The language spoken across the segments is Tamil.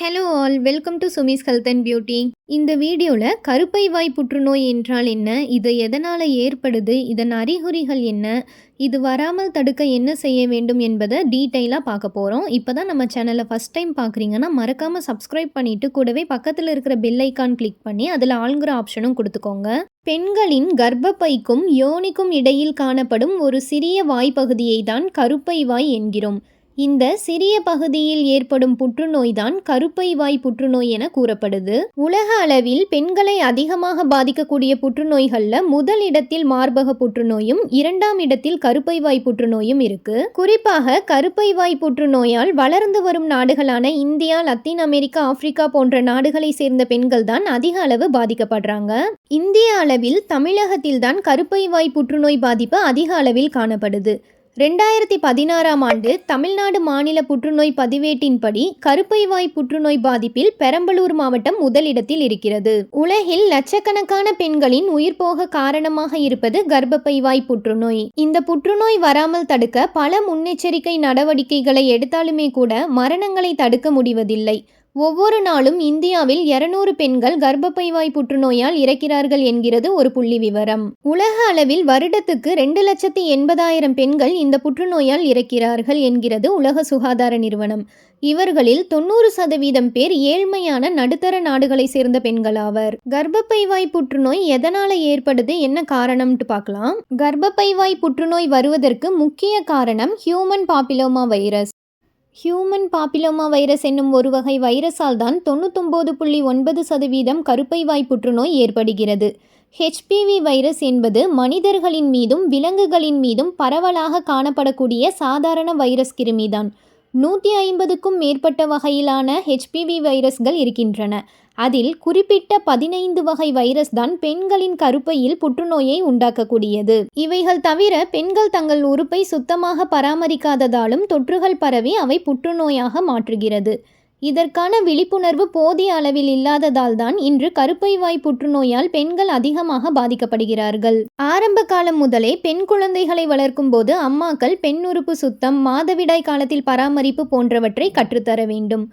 Hello all, welcome to Sumi's health and beauty. இந்த வீடியோவில் கருப்பை வாய் புற்றுநோய் என்றால் என்ன, இது எதனால் ஏற்படுது, இதன் அறிகுறிகள் என்ன, இது வராமல் தடுக்க என்ன செய்ய வேண்டும் என்பதை டீட்டெயிலாக பார்க்க போகிறோம். இப்போ தான் நம்ம சேனலை ஃபஸ்ட் டைம் பார்க்குறீங்கன்னா மறக்காமல் சப்ஸ்கிரைப் பண்ணிவிட்டு கூடவே பக்கத்தில் இருக்கிற பெல் ஐக்கான் கிளிக் பண்ணி அதில் ஆளுங்கிற ஆப்ஷனும் கொடுத்துக்கோங்க. பெண்களின் கர்ப்பப்பைக்கும் யோனிக்கும் இடையில் காணப்படும் ஒரு சிறிய வாய்ப்பகுதியை தான் கருப்பை வாய் என்கிறோம். இந்த சிறிய பகுதியில் ஏற்படும் புற்றுநோய் தான் கருப்பை வாய் புற்றுநோய் என கூறப்படுது. உலக அளவில் பெண்களை அதிகமாக பாதிக்கக்கூடிய புற்றுநோய்கள்ல முதல் இடத்தில் மார்பக புற்றுநோயும் இரண்டாம் இடத்தில் கருப்பை வாய் புற்றுநோயும் இருக்கு. குறிப்பாக கருப்பை வாய் புற்றுநோயால் வளர்ந்து வரும் நாடுகளான இந்தியா, லத்தீன் அமெரிக்கா, ஆப்பிரிக்கா போன்ற நாடுகளை சேர்ந்த பெண்கள் தான் அதிக அளவு பாதிக்கப்படுறாங்க. இந்திய அளவில் தமிழகத்தில் தான் கருப்பை வாய் புற்றுநோய் பாதிப்பு அதிக அளவில் காணப்படுது. 2016ஆம் ஆண்டு தமிழ்நாடு மாநில புற்றுநோய் பதிவேட்டின்படி கருப்பை வாய் புற்றுநோய் பாதிப்பில் பெரம்பலூர் மாவட்டம் முதலிடத்தில் இருக்கிறது. உலகில் லட்சக்கணக்கான பெண்களின் உயிர் போக காரணமாக இருப்பது கர்ப்பப்பை வாய் புற்றுநோய். இந்த புற்றுநோய் வராமல் தடுக்க பல முன்னெச்சரிக்கை நடவடிக்கைகளை எடுத்தாலுமே கூட மரணங்களை தடுக்க முடிவதில்லை. ஒவ்வொரு நாளும் இந்தியாவில் 200 பெண்கள் கர்ப்பப்பை வாய் புற்றுநோயால் இறக்கிறார்கள் என்கிறது ஒரு புள்ளி விவரம். உலக அளவில் வருடத்துக்கு 2,80,000 பெண்கள் இந்த புற்றுநோயால் இறக்கிறார்கள் என்கிறது உலக சுகாதார நிறுவனம். இவர்களில் 90% பேர் ஏழ்மையான நடுத்தர நாடுகளை சேர்ந்த பெண்களாவர். கர்ப்பப்பை வாய் புற்றுநோய் எதனால ஏற்படுது, என்ன காரணம்னு பார்க்கலாம். கர்ப்பப்பை வாய் புற்றுநோய் வருவதற்கு முக்கிய காரணம் human papilloma virus. Human papilloma virus என்னும் ஒரு வகை வைரஸால் தான் 99.9% கருப்பை வாய் புற்றுநோய் ஏற்படுகிறது. HPV வைரஸ் என்பது மனிதர்களின் மீதும் விலங்குகளின் மீதும் பரவலாக காணப்படக்கூடிய சாதாரண வைரஸ் கிருமிதான். 150க்கும் மேற்பட்ட வகையிலான HPV வைரஸ்கள் இருக்கின்றன. அதில் குறிப்பிட்ட 15 வகை வைரஸ் தான் பெண்களின் கருப்பையில் புற்றுநோயை உண்டாக்கக்கூடியது. இவைகள் தவிர பெண்கள் தங்கள் உறுப்பை சுத்தமாக பராமரிக்காததாலும் தொற்றுகள் பரவி அவை புற்றுநோயாக மாற்றுகிறது. இதற்கான விழிப்புணர்வு போதிய அளவில் இல்லாததால் தான் இன்று கருப்பை வாய் புற்றுநோயால் பெண்கள் அதிகமாக பாதிக்கப்படுகிறார்கள். ஆரம்ப காலம் முதலே பெண் குழந்தைகளை வளர்க்கும் போது அம்மாக்கள் பெண் உறுப்பு சுத்தம், மாதவிடாய் காலத்தில் பராமரிப்பு போன்றவற்றை கற்றுத்தர வேண்டும்.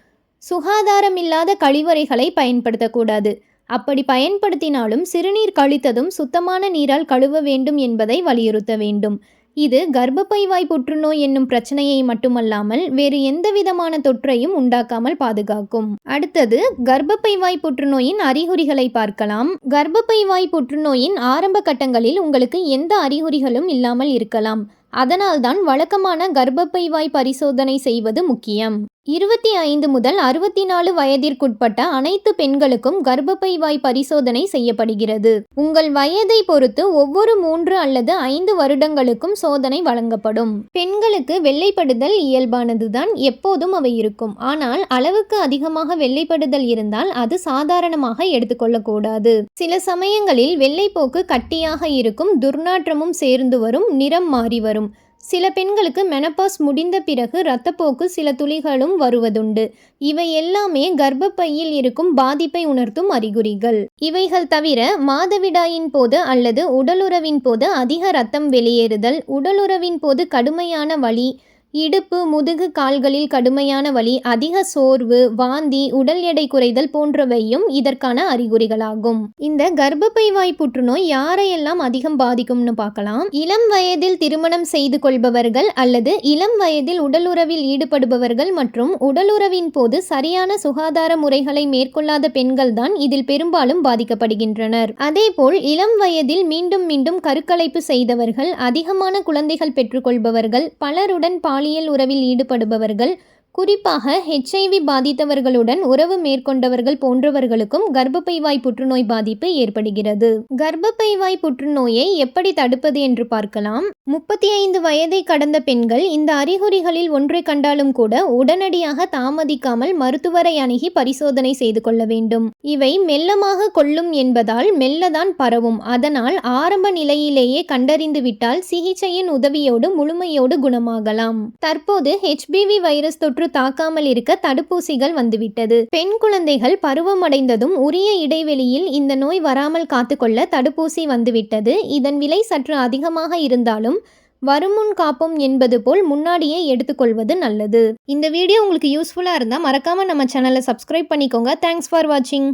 சுகாதாரமில்லாத கழிவறைகளை பயன்படுத்தக்கூடாது. அப்படி பயன்படுத்தினாலும் சிறுநீர் கழித்ததும் சுத்தமான நீரால் கழுவ வேண்டும் என்பதை வலியுறுத்த வேண்டும். இது கர்ப்பப்பை வாய் புற்றுநோய் என்னும் பிரச்சனையை மட்டுமல்லாமல் வேறு எந்த விதமான தொற்றையும் உண்டாக்காமல் பாதுகாக்கும். அடுத்தது கர்ப்பப்பை வாய் புற்றுநோயின் அறிகுறிகளை பார்க்கலாம். கர்ப்பப்பை வாய் புற்றுநோயின் ஆரம்ப கட்டங்களில் உங்களுக்கு எந்த அறிகுறிகளும் இல்லாமல் இருக்கலாம். அதனால்தான் வழக்கமான கர்ப்பப்பை வாய் பரிசோதனை செய்வது முக்கியம். 25 முதல் 64 வயதிற்குட்பட்ட அனைத்து பெண்களுக்கும் கர்ப்பப்பை வாய் பரிசோதனை செய்யப்படுகிறது. உங்கள் வயதை பொறுத்து ஒவ்வொரு 3 அல்லது 5 வருடங்களுக்கும் சோதனை வழங்கப்படும். பெண்களுக்கு வெள்ளைப்படுதல் இயல்பானதுதான், எப்போதும் அவை இருக்கும். ஆனால் அளவுக்கு அதிகமாக வெள்ளைப்படுதல் இருந்தால் அது சாதாரணமாக எடுத்துக்கொள்ளக்கூடாது. சில சமயங்களில் வெள்ளைப்போக்கு கட்டியாக இருக்கும், துர்நாற்றமும் சேர்ந்து வரும், நிறம் மாறி வரும். சில பெண்களுக்கு மெனபாஸ் முடிந்த பிறகு இரத்தப்போக்கு சில துளிகளும் வருவதுண்டு. இவை எல்லாமே கர்ப்பப்பையில் இருக்கும் பாதிப்பை உணர்த்தும் அறிகுறிகள். இவைகள் தவிர மாதவிடாயின் போது அல்லது உடலுறவின் போது அதிக இரத்தம் வெளியேறுதல், உடலுறவின் போது கடுமையான வலி, இடுப்பு, முதுகு, கால்களில் கடுமையான வலி, அதிக சோர்வு, வாந்தி, உடல் எடை குறைதல் போன்றவையும் இதற்கான அறிகுறிகளாகும். இந்த கர்ப்பப்பை வாய் புற்றுநோய் யாரையெல்லாம் அதிகம் பாதிக்கும்னு பார்க்கலாம். இளம் வயதில் திருமணம் செய்து கொள்பவர்கள் அல்லது இளம் வயதில் உடலுறவில் ஈடுபடுபவர்கள் மற்றும் உடலுறவின் போது சரியான சுகாதார முறைகளை மேற்கொள்ளாத பெண்கள் தான் இதில் பெரும்பாலும் பாதிக்கப்படுகின்றனர். அதேபோல் இளம் வயதில் மீண்டும் மீண்டும் கருக்கலைப்பு செய்தவர்கள், அதிகமான குழந்தைகள் பெற்றுக்கொள்பவர்கள், பலருடன் பாலியல் உறவில் ஈடுபடுபவர்கள், குறிப்பாக HIV பாதித்தவர்களுடன் உறவு மேற்கொண்டவர்கள் போன்றவர்களுக்கும் கர்ப்பப்பை வாய் புற்றுநோய் பாதிப்பு ஏற்படுகிறது. கர்ப்பப்பை வாய் புற்றுநோயை எப்படி தடுப்பது என்று பார்க்கலாம். 35 வயதை கடந்த பெண்கள் இந்த அறிகுறிகளில் ஒன்றை கண்டாலும் கூட உடனடியாக தாமதிக்காமல் மருத்துவரை அணுகி பரிசோதனை செய்து கொள்ள வேண்டும். இவை மெல்லமாக கொல்லும் என்பதால் மெல்லதான் பரவும். அதனால் ஆரம்ப நிலையிலேயே கண்டறிந்து விட்டால் சிகிச்சையின் உதவியோடு முழுமையோடு குணமாகலாம். தற்போது HPV வைரஸ் தொற்று தாக்காமல் இருக்க தடுப்பூசிகள் வந்துவிட்டது. பெண் குழந்தைகள் பருவமடைந்ததும் உரிய இடைவெளியில் இந்த நோய் வராமல் காத்துக்கொள்ள தடுப்பூசி வந்துவிட்டது. இதன் விலை சற்று அதிகமாக இருந்தாலும் வருமுன் காப்போம் என்பது போல் முன்னாடியே எடுத்துக்கொள்வது நல்லது. இந்த வீடியோ உங்களுக்கு யூஸ்ஃபுல்லாக இருந்தால் மறக்காமல் நம்ம சேனலை சப்ஸ்கிரைப் பண்ணிக்கோங்க. தேங்க்ஸ் ஃபார் வாட்சிங்.